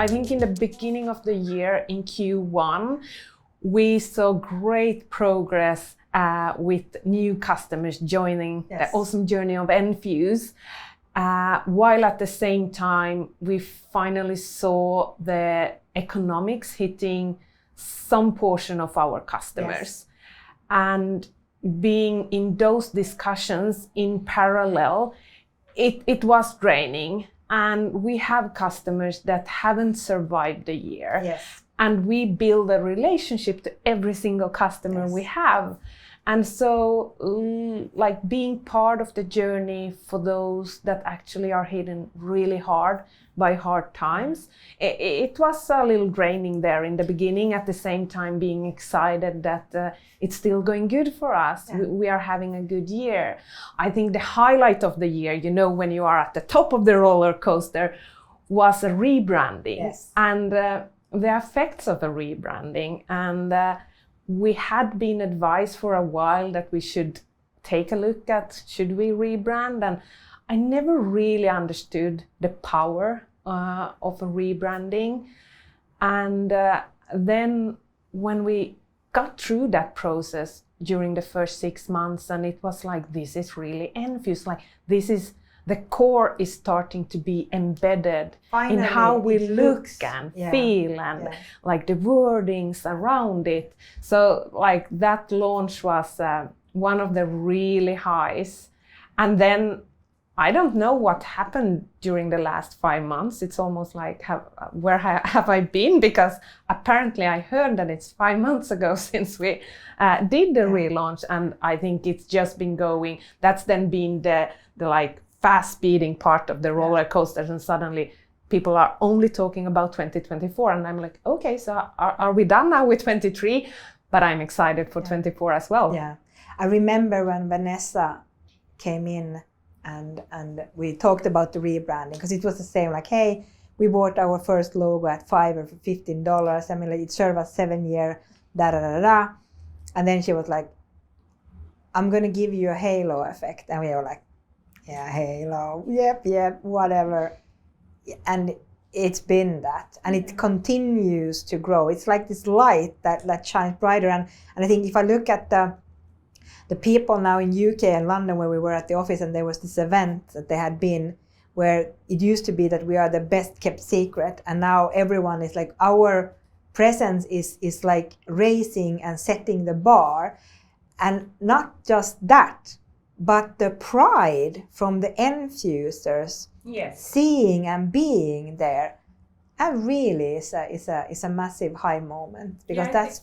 I think in the beginning of the year, in Q1, we saw great progress with new customers joining the awesome journey of Enfuce, while at the same time we finally saw the economics hitting some portion of our customers. And being in those discussions in parallel, it was draining. And we have customers that haven't survived the year. And we build a relationship to every single customer we have. And so like being part of the journey for those that actually are hit really hard by hard times, it was a little draining there in the beginning, at the same time being excited that it's still going good for us. We are having a good year. I think the highlight of the year, you know, when you are at the top of the roller coaster, was a rebranding and the effects of a rebranding. And we had been advised for a while that we should take a look at, should we rebrand? And I never really understood the power of a rebranding. And then when we got through that process during the first 6 months, and it was like, this is really Enfuce, like this is, the core is starting to be embedded in how we look and feel and like the wordings around it. So like that launch was one of the really highs. And then I don't know what happened during the last 5 months. It's almost like, where have I been? Because apparently I heard that it's 5 months ago since we did the relaunch. And I think it's just been going, that's then been the like fast speeding part of the roller coasters, and suddenly people are only talking about 2024, and I'm like, okay, so are we done now with 23? But I'm excited for 24 as well. I remember when Vanessa came in and we talked about the rebranding, because it was the same, like, hey, we bought our first logo at $5 or $15. I mean, like, it served us 7 years, and then she was like, I'm going to give you a halo effect. And we were like, halo, yep, whatever. And it's been that, and it continues to grow. It's like this light that shines brighter. And I think if I look at the people now in UK and London, where we were at the office, and there was this event that they had been, where it used to be that we are the best kept secret, and now everyone is like, our presence is like raising and setting the bar. And not just that, but the pride from the Enfusers seeing and being there, and really is a massive high moment, because that's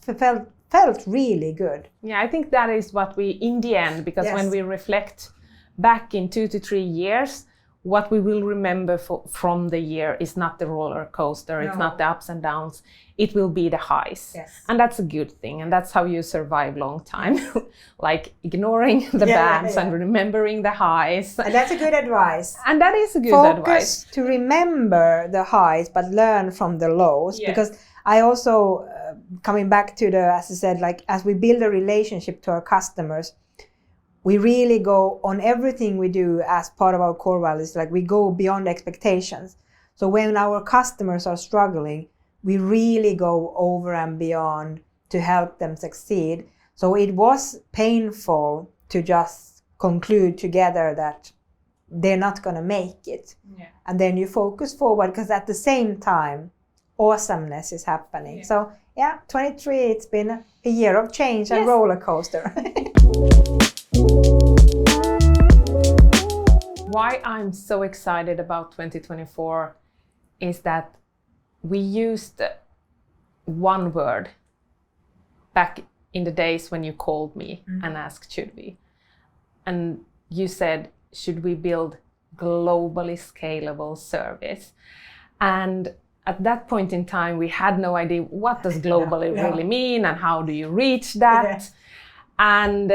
felt really good. Yeah, I think that is what we, in the end, because when we reflect back in 2 to 3 years, what we will remember from the year is not the roller coaster, it's not the ups and downs, it will be the highs. And that's a good thing, and that's how you survive long time. Like ignoring the bads and remembering the highs. And that's a good advice. And that is a good advice. Focus to remember the highs, but learn from the lows. Because I also, coming back to as I said, like as we build a relationship to our customers, we really go on everything we do as part of our core values, like we go beyond expectations. So when our customers are struggling, we really go over and beyond to help them succeed. So it was painful to just conclude together that they're not going to make it. And then you focus forward, because at the same time, awesomeness is happening. So 23, it's been a year of change and roller coaster. Why I'm so excited about 2024 is that we used one word back in the days when you called me and asked, should we? And you said, should we build globally scalable service? And at that point in time, we had no idea what does globally really mean, and how do you reach that? And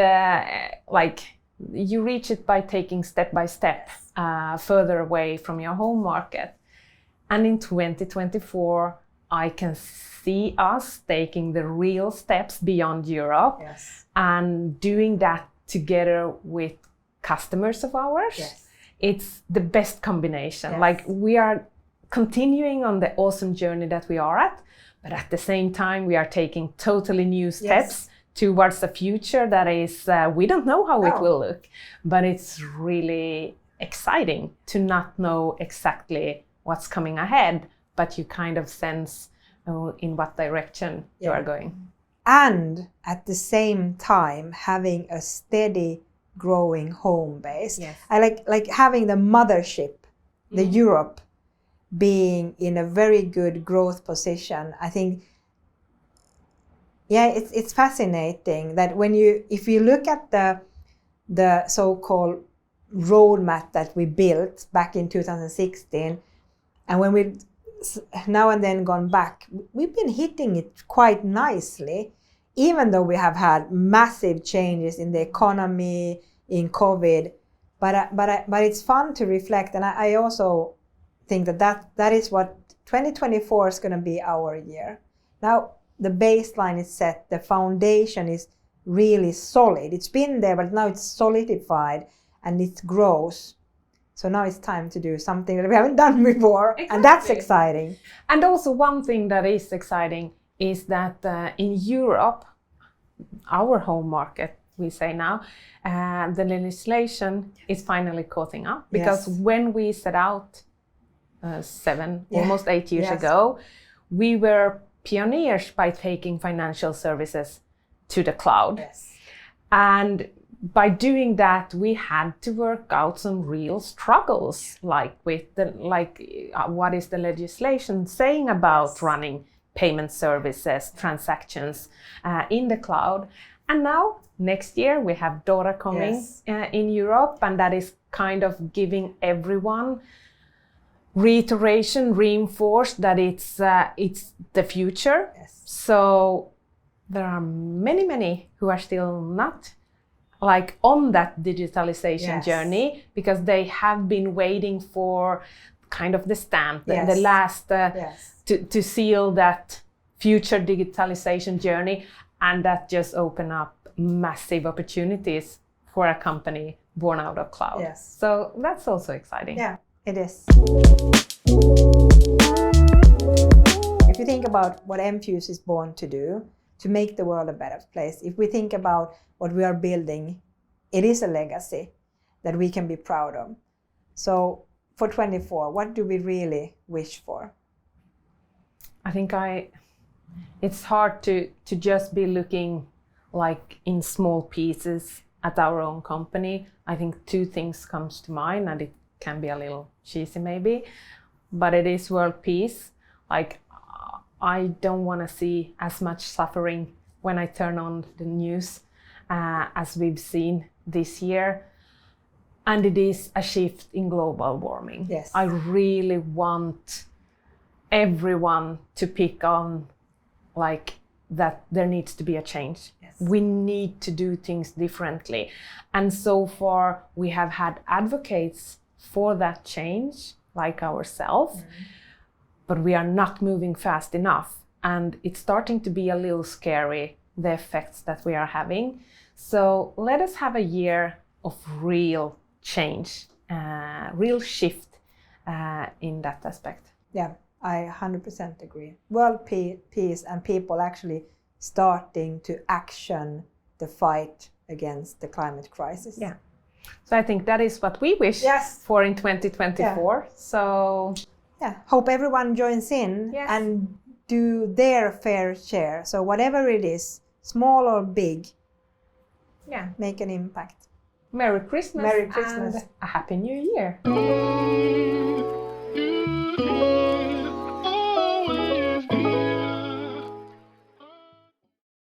like, you reach it by taking step by step further away from your home market. And in 2024, I can see us taking the real steps beyond Europe and doing that together with customers of ours. It's the best combination. Like, we are continuing on the awesome journey that we are at, but at the same time, we are taking totally new steps towards the future that is, we don't know how it will look, but it's really exciting to not know exactly what's coming ahead, but you kind of sense in what direction you are going. And at the same time, having a steady growing home base. Yes. I like having the mothership, the Europe, being in a very good growth position. I think, it's fascinating that if you look at the so-called roadmap that we built back in 2016, and when we now and then gone back, we've been hitting it quite nicely, even though we have had massive changes in the economy, in COVID. But it's fun to reflect, and I also think that is what 2024 is going to be our year. Now the baseline is set, the foundation is really solid. It's been there, but now it's solidified and it grows. So now it's time to do something that we haven't done before. Exactly. And that's exciting. And also one thing that is exciting is that in Europe, our home market, we say now, the legislation is finally caught up. Because when we set out 7, almost 8 years ago, we were pioneers by taking financial services to the cloud. Yes. And by doing that, we had to work out some real struggles, like what is the legislation saying about running payment services, transactions in the cloud. And now, next year, we have DORA coming in Europe, and that is kind of giving everyone reinforced that it's the future. Yes. So there are many who are still not on that digitalization journey, because they have been waiting for kind of the stamp, the last to seal that future digitalization journey, and that just open up massive opportunities for a company born out of cloud. Yes. So that's also exciting. Yeah, it is. If you think about what Enfuce is born to do, to make the world a better place, if we think about what we are building, it is a legacy that we can be proud of. So for 24, what do we really wish for? I think it's hard to just be looking in small pieces at our own company. I think 2 things comes to mind, and it can be a little cheesy maybe, but it is world peace. I don't want to see as much suffering when I turn on the news as we've seen this year. And it is a shift in global warming. Yes. I really want everyone to pick on that there needs to be a change. Yes. We need to do things differently. And so far we have had advocates for that change, like ourselves, but we are not moving fast enough. And it's starting to be a little scary, the effects that we are having. So let us have a year of real change, real shift in that aspect. Yeah, I 100% agree. World peace and people actually starting to action the fight against the climate crisis. Yeah. So I think that is what we wish for in 2024. Yeah. So hope everyone joins in and do their fair share. So whatever it is, small or big, make an impact. Merry Christmas. Merry Christmas. And a Happy New Year.